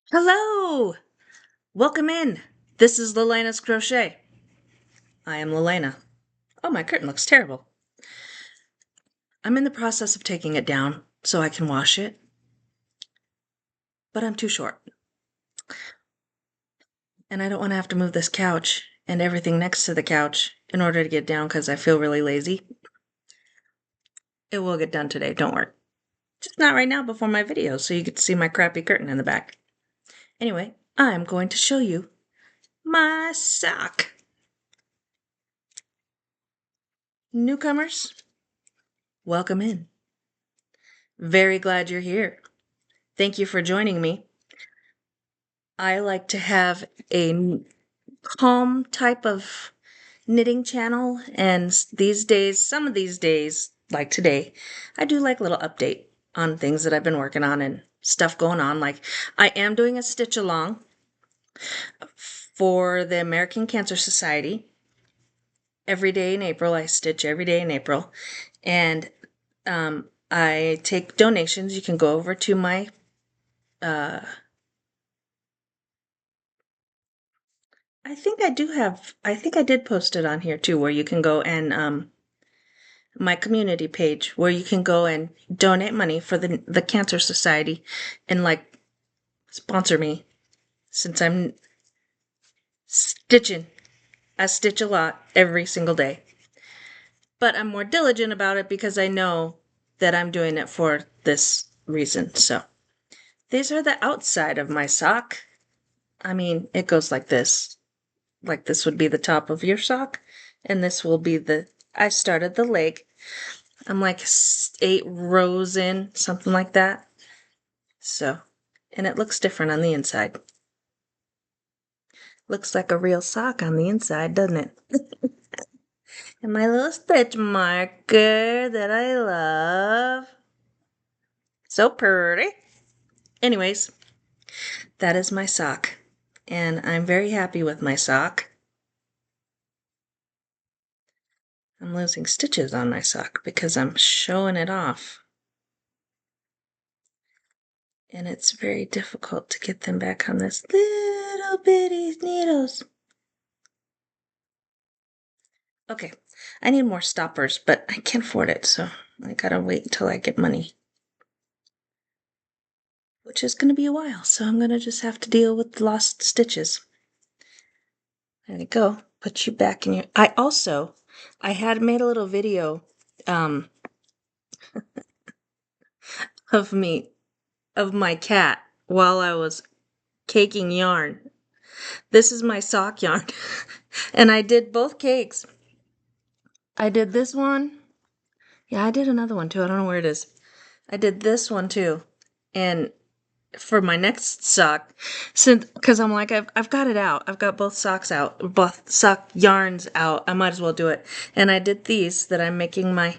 Hello! Welcome in. This is Lelena's Crochet. I am Lelena. Oh, my curtain looks terrible. I'm in the process of taking it down so I can wash it, but I'm too short. And I don't want to have to move this couch and everything next to the couch in order to get down because I feel really lazy. It will get done today, don't worry. Just not right now before my video so you get to see my crappy curtain in the back. Anyway, I'm going to show you my sock. Newcomers, welcome in. Very glad you're here. Thank you for joining me. I like to have a calm type of knitting channel, and some of these days, like today, I do like a little update on things that I've been working on and stuff going on. Like, I am doing a stitch along for the American Cancer Society. Every day in April, I stitch every day in April, and I take donations. You can go over to my I think I did post it on here too, where you can go and my community page where you can go and donate money for the Cancer Society and like sponsor me since I'm stitching. I stitch a lot every single day. But I'm more diligent about it because I know that I'm doing it for this reason. So these are the outside of my sock. I mean, it goes like this. Like this would be the top of your sock, and this will be I started the leg. I'm like 8 rows in, something like that. So, and it looks different on the inside. Looks like a real sock on the inside, doesn't it? And my little stitch marker that I love. So pretty. Anyways, that is my sock. And I'm very happy with my sock. I'm losing stitches on my sock because I'm showing it off. And it's very difficult to get them back on this little bitty needles. Okay, I need more stoppers, but I can't afford it, so I gotta wait until I get money. Which is gonna be a while, so I'm gonna just have to deal with the lost stitches. There you go. Put you back in your... I had made a little video, of my cat while I was caking yarn. This is my sock yarn. And I did both cakes. I did this one. Yeah, I did another one too. I don't know where it is. I did this one too. And for my next sock, because I'm like, I've got it out. I've got both socks out, both sock yarns out. I might as well do it. And I did these that I'm making my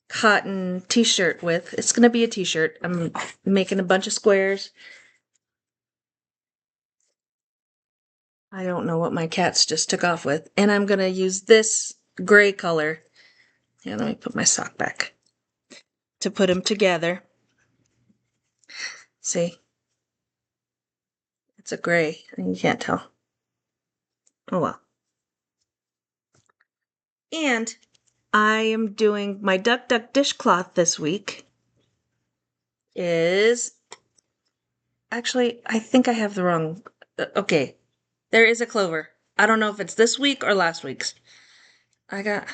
cotton t-shirt with. It's going to be a t-shirt. I'm making a bunch of squares. I don't know what my cats just took off with. And I'm going to use this gray color. Here, let me put my sock back to put them together. See? It's a gray, and you can't tell. Oh well. And I am doing my Duck Duck dishcloth this week. Actually, I think I have the wrong... okay, there is a clover. I don't know if it's this week or last week's. I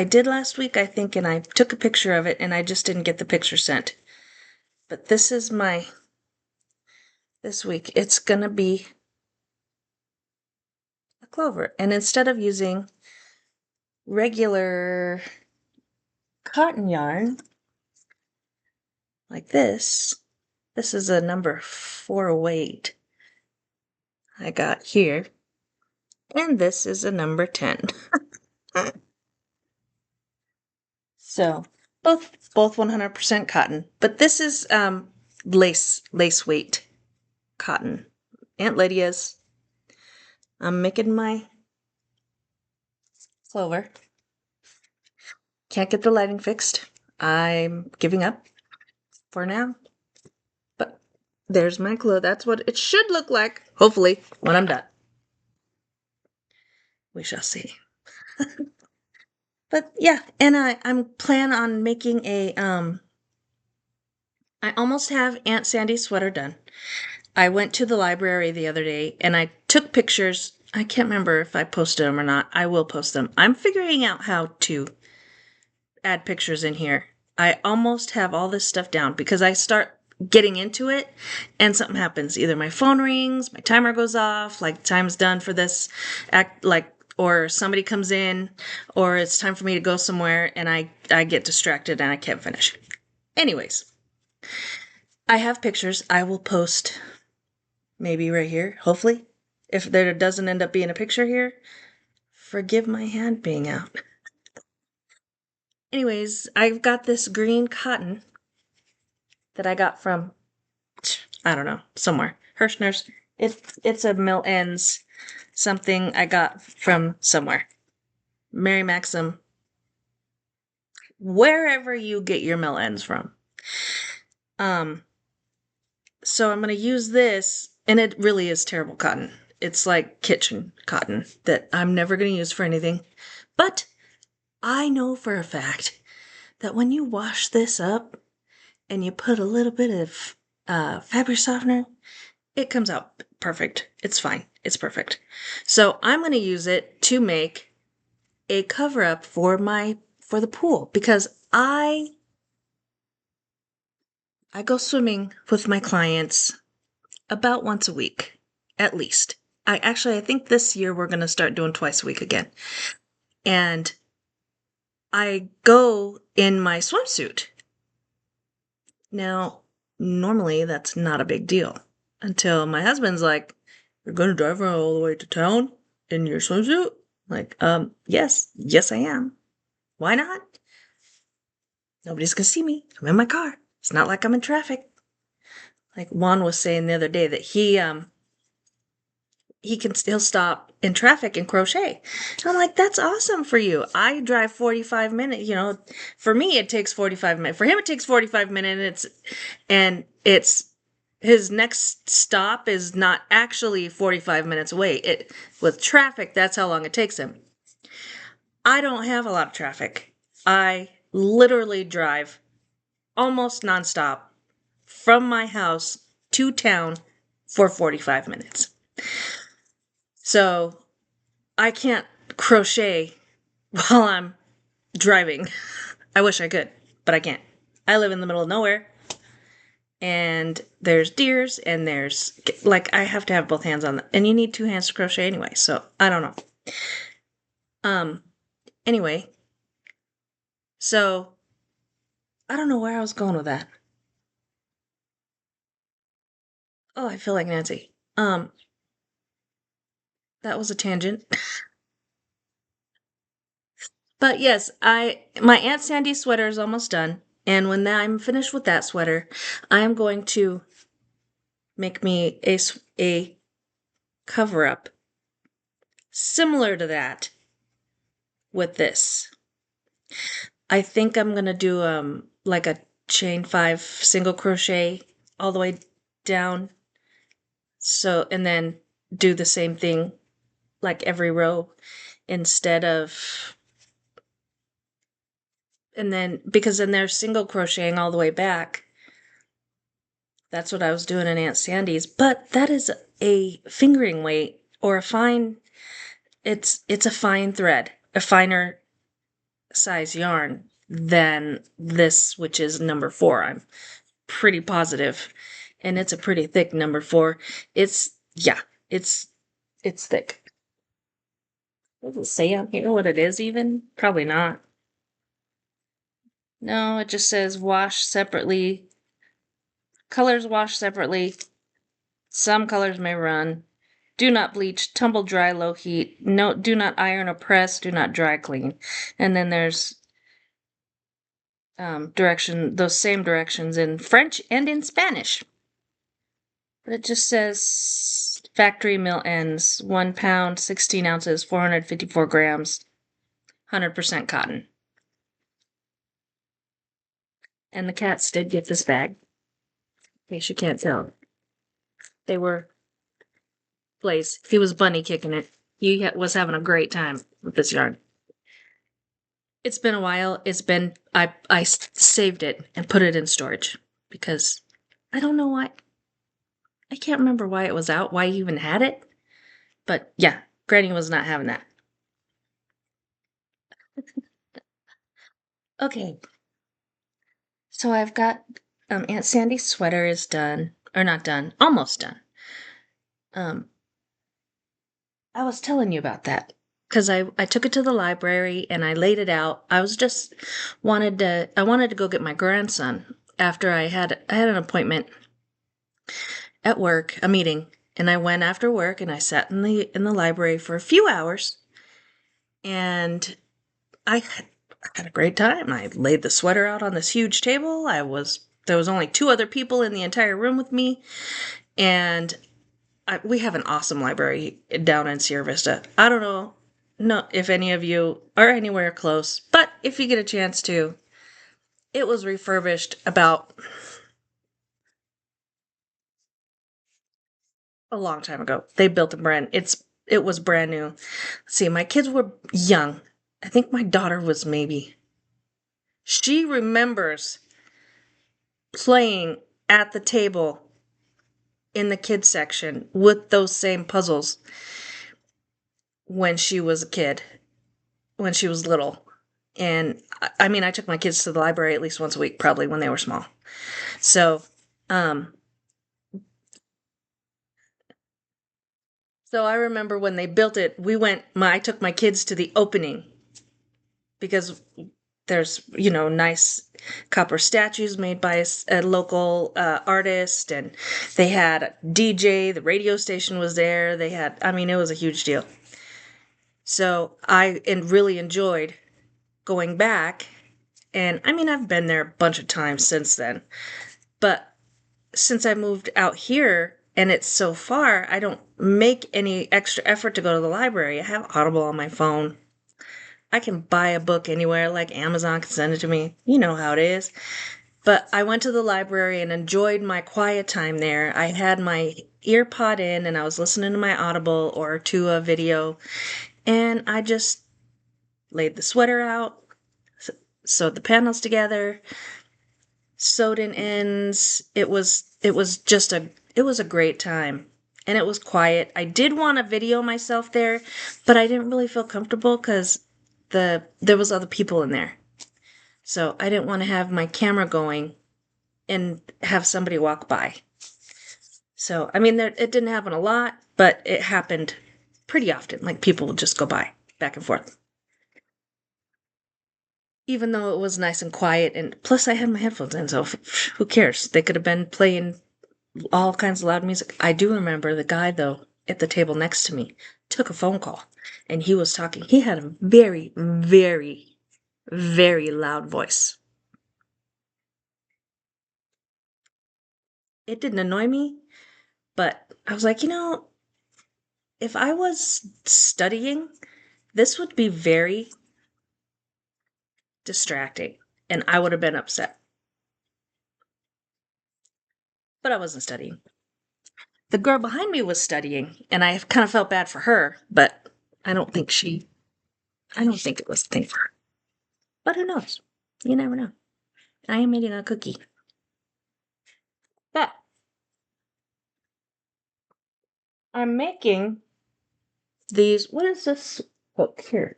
did last week, I think, and I took a picture of it, and I just didn't get the picture sent. But this is this week. It's gonna be a clover. And instead of using regular cotton yarn, like this is a number 4 weight I got here. And this is a number 10. So both 100% cotton, but this is lace weight cotton. Aunt Lydia's. I'm making my clover. Can't get the lighting fixed. I'm giving up for now. But there's my clue. That's what it should look like, hopefully, when I'm done. We shall see. But yeah, and I'm plan on making I almost have Aunt Sandy's sweater done. I went to the library the other day and I took pictures. I can't remember if I posted them or not. I will post them. I'm figuring out how to add pictures in here. I almost have all this stuff down because I start getting into it and something happens. Either my phone rings, my timer goes off, like time's done for this act, like, or somebody comes in, or it's time for me to go somewhere and I get distracted and I can't finish. Anyways, I have pictures. I will post maybe right here, hopefully. If there doesn't end up being a picture here, forgive my hand being out. Anyways, I've got this green cotton that I got from, I don't know, somewhere. Hirschner's. It's a Mill Ends something I got from somewhere. Mary Maxim. Wherever you get your Mill Ends from. So I'm going to use this, and it really is terrible cotton. It's like kitchen cotton that I'm never going to use for anything. But I know for a fact that when you wash this up and you put a little bit of fabric softener, it comes out perfect. It's fine. It's perfect. So I'm going to use it to make a cover up for the pool because I go swimming with my clients about once a week, at least. I think this year we're going to start doing twice a week again. And I go in my swimsuit. Now, normally that's not a big deal until my husband's like, "You're going to drive all the way to town in your swimsuit?" Like, yes, I am. Why not? Nobody's going to see me. I'm in my car. It's not like I'm in traffic. Like Juan was saying the other day that he can still stop in traffic and crochet. And I'm like, that's awesome for you. I drive 45 minutes, for me it takes 45 minutes. For him it takes 45 minutes and it's his next stop is not actually 45 minutes away. With traffic, that's how long it takes him. I don't have a lot of traffic. I literally drive almost nonstop from my house to town for 45 minutes. So I can't crochet while I'm driving. I wish I could, but I can't. I live in the middle of nowhere. And there's deers and there's I have to have both hands on them. And you need two hands to crochet anyway, so I don't know. Anyway. So I don't know where I was going with that. Oh, I feel like Nancy. That was a tangent. But yes, my Aunt Sandy's sweater is almost done, and when I'm finished with that sweater, I am going to make me a cover up similar to that with this. I think I'm gonna do like a chain 5 single crochet all the way down. So and then do the same thing like every row instead of and then because then they're single crocheting all the way back. That's what I was doing in Aunt Sandy's, but that is a fingering weight or a fine it's a fine thread, a finer size yarn than this, which is number 4. I'm pretty positive. And it's a pretty thick number 4. It's thick. Does it say on here what it is even? Probably not. No, it just says wash separately. Colors wash separately. Some colors may run. Do not bleach, tumble dry, low heat. No, do not iron or press. Do not dry clean. And then there's those same directions in French and in Spanish. But it just says factory mill ends, 1 pound, 16 ounces, 454 grams, 100% cotton. And the cats did get this bag, in case you can't tell. They were Blaze. He was bunny kicking it. He was having a great time with this yarn. It's been a while. I saved it and put it in storage because I don't know why. I can't remember why it was out, why you even had it. But yeah, Granny was not having that. Okay, so I've got Aunt Sandy's sweater is done, or not done, almost done. Um, I was telling you about that because I took it to the library and I laid it out. I wanted to go get my grandson after I had an appointment at work, a meeting, and I went after work and I sat in the library for a few hours and I had a great time. I laid the sweater out on this huge table. There was only two other people in the entire room with me, and we have an awesome library down in Sierra Vista. I don't know no if any of you are anywhere close, but if you get a chance to, it was refurbished about a long time ago. They built it was brand new. Let's see, my kids were young. I think my daughter was maybe. She remembers playing at the table in the kids section with those same puzzles when she was a kid, when she was little. And I mean, I took my kids to the library at least once a week, probably when they were small. So, um, so I remember when they built it, I took my kids to the opening because there's, nice copper statues made by a local artist, and they had a DJ, the radio station was there. I mean, it was a huge deal. So really enjoyed going back. And I mean, I've been there a bunch of times since then. But since I moved out here and it's so far, I don't make any extra effort to go to the library. I have Audible on my phone. I can buy a book anywhere, like Amazon can send it to me. You know how it is. But I went to the library and enjoyed my quiet time there. I had my ear pod in and I was listening to my Audible or to a video, and I just laid the sweater out, sewed the panels together, sewed in ends. It was a great time. And it was quiet. I did want to video myself there, but I didn't really feel comfortable because there was other people in there. So I didn't want to have my camera going and have somebody walk by. So I mean, it didn't happen a lot, but it happened pretty often. Like people would just go by, back and forth. Even though it was nice and quiet, and plus I had my headphones in, so who cares? They could have been playing all kinds of loud music. I do remember the guy, though, at the table next to me took a phone call, and he was talking. He had a very, very, very loud voice. It didn't annoy me, but I was like, if I was studying, this would be very distracting, and I would have been upset. But I wasn't studying. The girl behind me was studying, and I kind of felt bad for her, but I don't think it was a thing for her. But who knows? You never know. I am eating a cookie. But I'm making these. What is this hook here?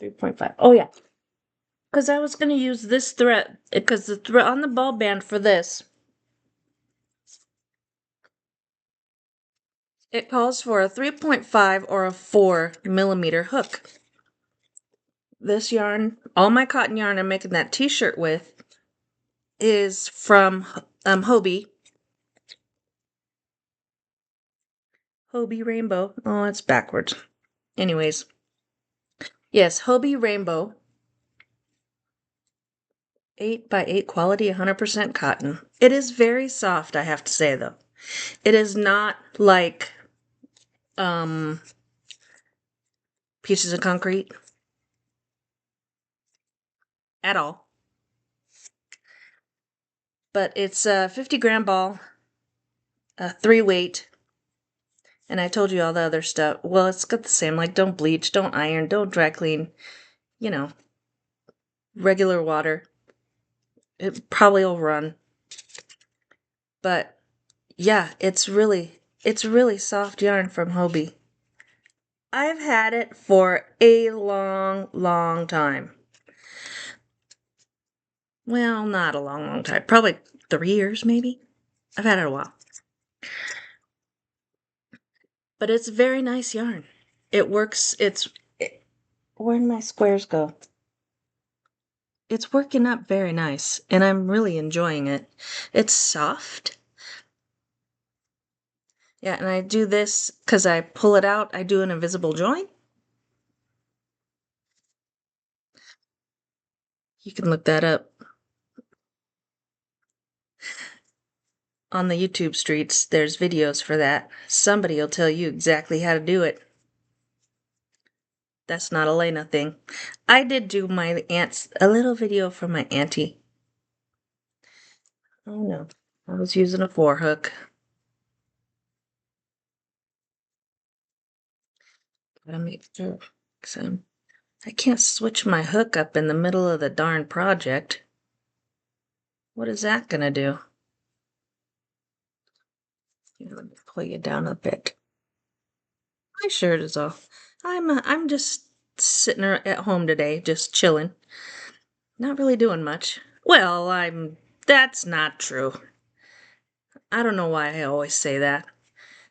3.5. Oh, yeah. Because I was going to use this thread, because the thread on the ball band for this, it calls for a 3.5 or a 4 millimeter hook. This yarn, all my cotton yarn I'm making that t-shirt with, is from Hobie. Hobie Rainbow. Oh, it's backwards. Anyways. Yes, Hobie Rainbow. 8x8 quality, 100% cotton. It is very soft, I have to say, though. It is not like pieces of concrete at all. But it's a 50-gram ball, 3 weight. And I told you all the other stuff. Well, it's got the same, like don't bleach, don't iron, don't dry clean, you know, regular water. It probably will run. But yeah, it's really soft yarn from Hobie. I've had it for a long, long time. Well, not a long, long time. Probably 3 years, maybe. I've had it a while. But it's very nice yarn. It works. Where'd my squares go? It's working up very nice, and I'm really enjoying it. It's soft. Yeah, and I do this because I pull it out. I do an invisible join. You can look that up on the YouTube streets. There's videos for that. Somebody will tell you exactly how to do it. That's not a Lena thing. I did do my aunt's, a little video for my auntie. Oh no, I was using a 4-hook. Gotta make sure, 'cause I can't switch my hook up in the middle of the darn project. What is that gonna do? Here, let me pull you down a bit. My shirt is off. I'm just sitting at home today, just chilling. Not really doing much. Well, that's not true. I don't know why I always say that.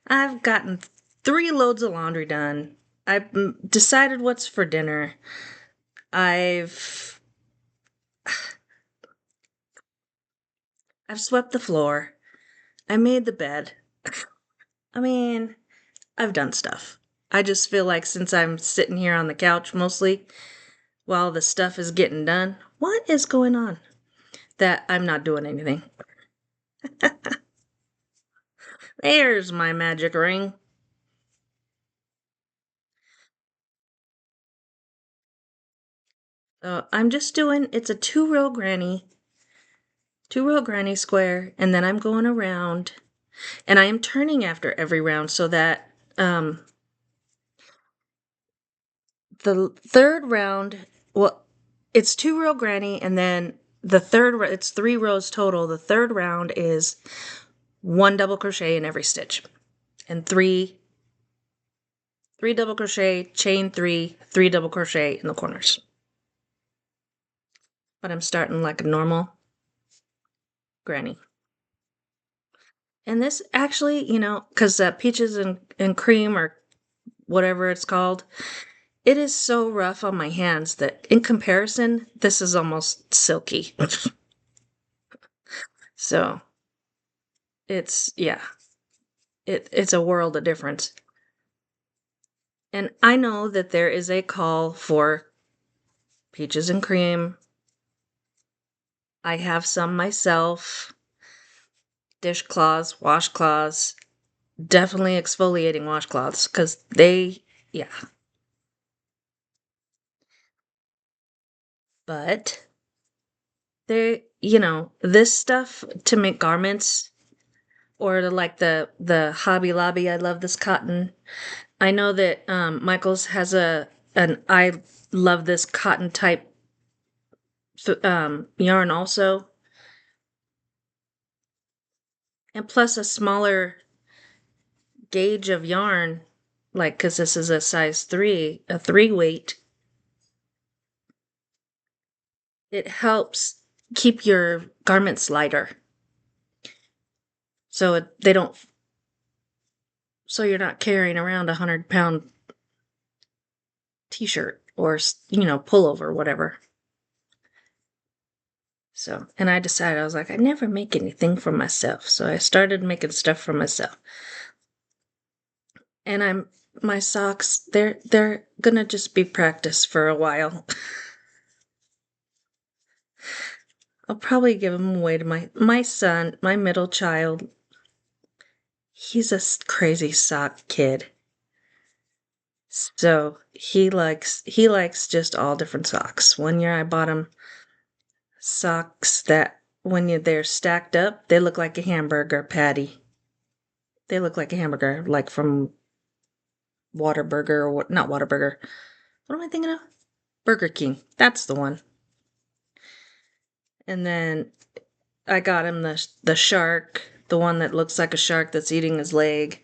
I've gotten 3 loads of laundry done. I've decided what's for dinner. I've swept the floor. I made the bed. I mean, I've done stuff. I just feel like since I'm sitting here on the couch mostly while the stuff is getting done, what is going on? That I'm not doing anything. There's my magic ring. I'm just doing, it's a 2-row granny square, and then I'm going around, and I am turning after every round so that the third round, well, it's 2-row granny, and then it's 3 rows total. The third round is 1 double crochet in every stitch, and 3 double crochet, chain 3, 3 double crochet in the corners. But I'm starting like a normal granny. And this actually, because peaches and cream or whatever it's called, it is so rough on my hands that in comparison, this is almost silky. So it's a world of difference. And I know that there is a call for peaches and cream. I have some myself. Dishcloths, washcloths, definitely exfoliating washcloths because yeah. But this stuff to make garments or to like the Hobby Lobby. I love this cotton. I know that Michaels has an I love this cotton type yarn also, and plus a smaller gauge of yarn, like because this is a size 3, a 3 weight. It helps keep your garments lighter, so they don't. So you're not carrying around 100-pound t-shirt or pullover, whatever. So, and I decided, I was like, I never make anything for myself. So I started making stuff for myself. And my socks, they're gonna just be practice for a while. I'll probably give them away to my son, my middle child. He's a crazy sock kid. So he likes just all different socks. One year I bought him socks that when they're stacked up, they look like a hamburger patty. They look like a hamburger, like from Whataburger or what? Not Whataburger. What am I thinking of? Burger King. That's the one. And then I got him the shark, the one that looks like a shark that's eating his leg.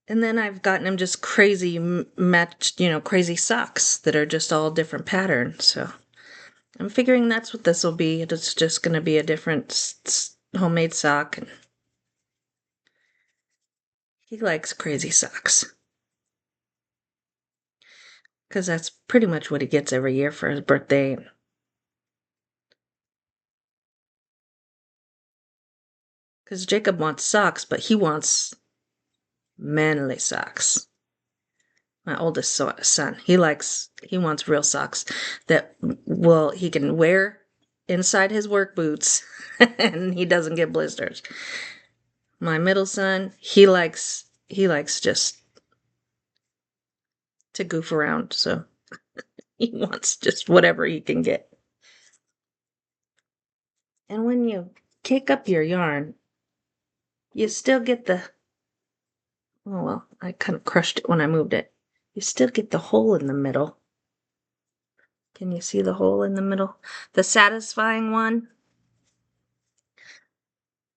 And then I've gotten him just crazy matched, crazy socks that are just all different patterns. So I'm figuring that's what this will be. It's just going to be a different homemade sock. And he likes crazy socks. Because that's pretty much what he gets every year for his birthday. Because Jacob wants socks, but he wants manly socks. My oldest son, he wants real socks that he can wear inside his work boots and he doesn't get blisters. My middle son, he likes just to goof around, so he wants just whatever he can get. And when you kick up your yarn, you still get oh well, I kind of crushed it when I moved it. You still get the hole in the middle. Can you see the hole in the middle? The satisfying one?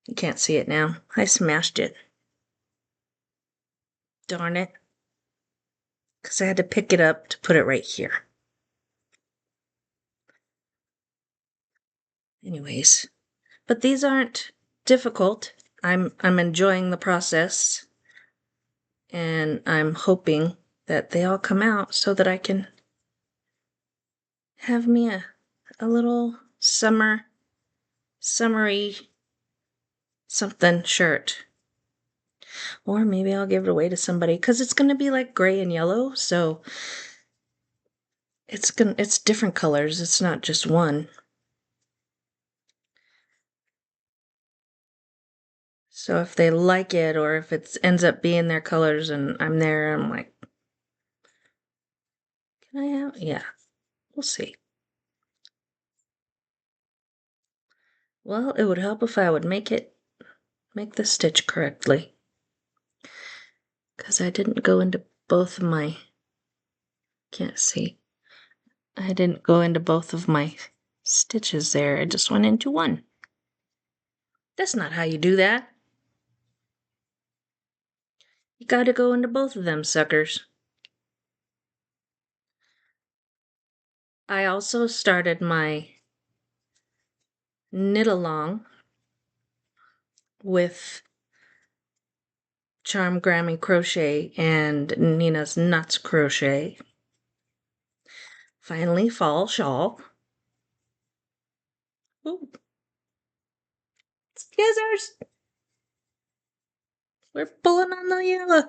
You can't see it now. I smashed it. Darn it. Because I had to pick it up to put it right here. Anyways, but these aren't difficult. I'm enjoying the process. And I'm hoping that they all come out so that I can have me a little summery something shirt. Or maybe I'll give it away to somebody because it's going to be like gray and yellow, so it's different colors. It's not just one. So if they like it or if it ends up being their colors and I'm there, I'm like, can I have? Yeah, we'll see. Well, it would help if I would make the stitch correctly. Because I didn't go into both of my, can't see. I didn't go into both of my stitches there. I just went into one. That's not how you do that. You gotta go into both of them suckers. I also started my knit along with Charm Grammy Crochet and Nina's Nuts Crochet. Finally, fall shawl. Ooh. Scissors! We're pulling on the yellow.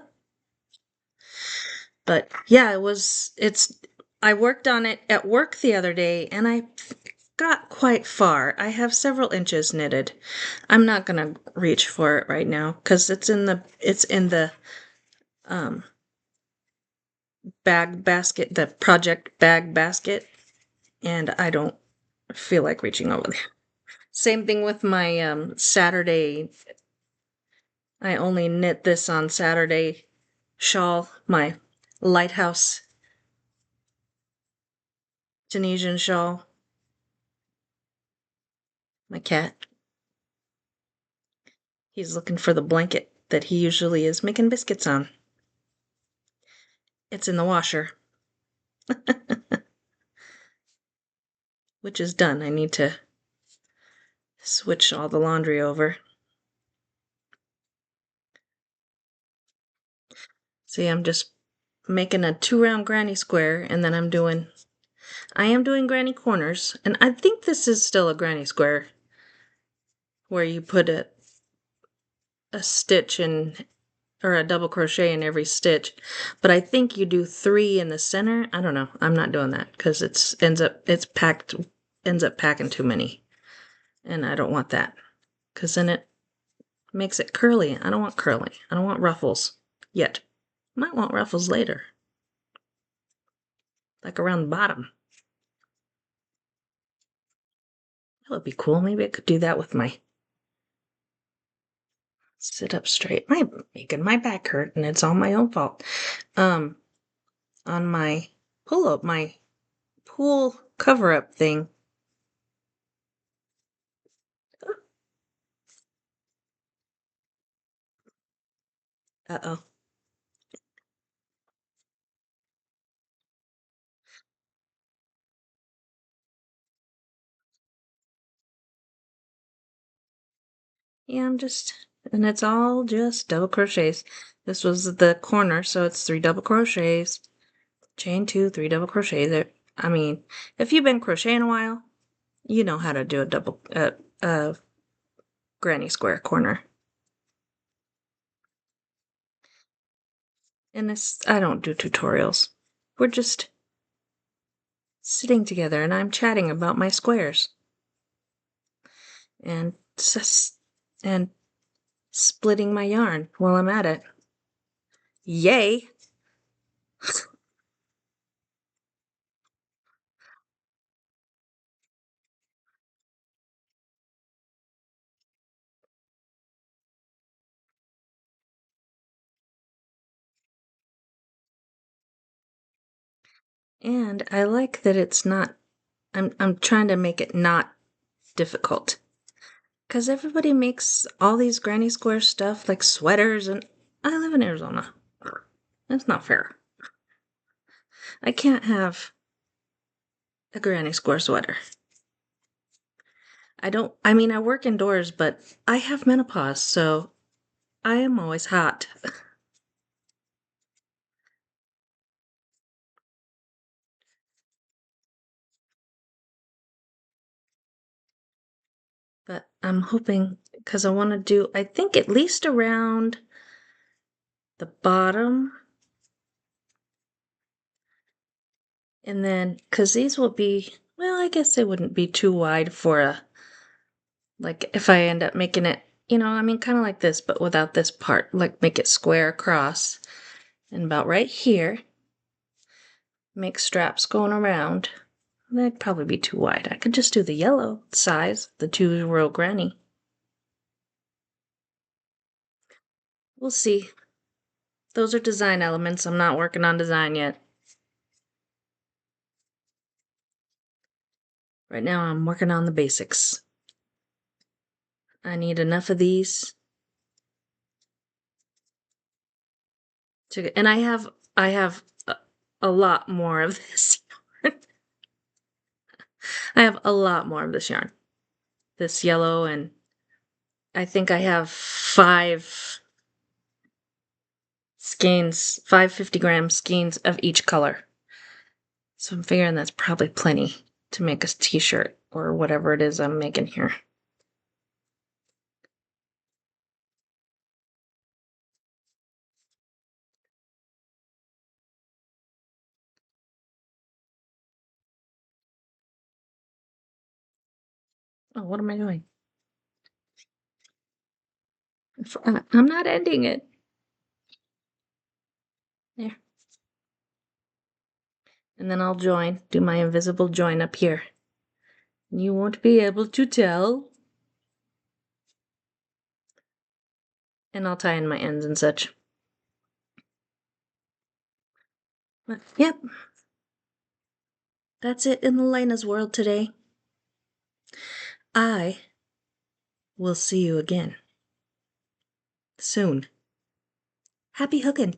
But yeah, I worked on it at work the other day and I got quite far. I have several inches knitted. I'm not gonna reach for it right now because it's in the bag basket, the project bag basket, and I don't feel like reaching over there. Same thing with my Saturday. I only knit this on Saturday shawl, my lighthouse Tunisian shawl. My cat. He's looking for the blanket that he usually is making biscuits on. It's in the washer. Which is done. I need to switch all the laundry over. See, I'm just making a 2-round granny square, and then I am doing granny corners, and I think this is still a granny square, where you put a stitch in, or a double crochet in every stitch, but I think you do 3 in the center. I don't know. I'm not doing that, because ends up packing too many, and I don't want that, because then it makes it curly. I don't want curly. I don't want ruffles yet. Might want ruffles later. Like around the bottom. That would be cool. Maybe I could do that with my sit up straight. I'm making my back hurt, and it's all my own fault. On my my pool cover-up thing. Uh-oh. Yeah, and it's all just double crochets. This was the corner, so it's 3 double crochets, chain 2, 3 double crochets. I mean, if you've been crocheting a while, you know how to do a granny square corner. And I don't do tutorials. We're just sitting together and I'm chatting about my squares. And and splitting my yarn while I'm at it. Yay! And I like that it's not I'm trying to make it not difficult. Because everybody makes all these granny square stuff like sweaters, and I live in Arizona. That's not fair. I can't have a granny square sweater. I mean, I work indoors, but I have menopause, so I am always hot. But I'm hoping, because I want to do, I think at least around the bottom. And then, because these will be, well, I guess they wouldn't be too wide for like if I end up making it, I mean, kind of like this, but without this part, like make it square across. And about right here, make straps going around. That'd probably be too wide. I could just do the yellow size, the 2-row granny. We'll see. Those are design elements. I'm not working on design yet. Right now, I'm working on the basics. I need enough of these and I have a lot more of this yarn. I have a lot more of this yarn. This yellow, and I think I have 5 skeins, 5 50-gram skeins of each color. So I'm figuring that's probably plenty to make a t-shirt or whatever it is I'm making here. Oh, what am I doing? I'm not ending it. There. And then I'll do my invisible join up here. You won't be able to tell. And I'll tie in my ends and such. But, yep. That's it in Lena's world today. I will see you again soon. Happy hooking!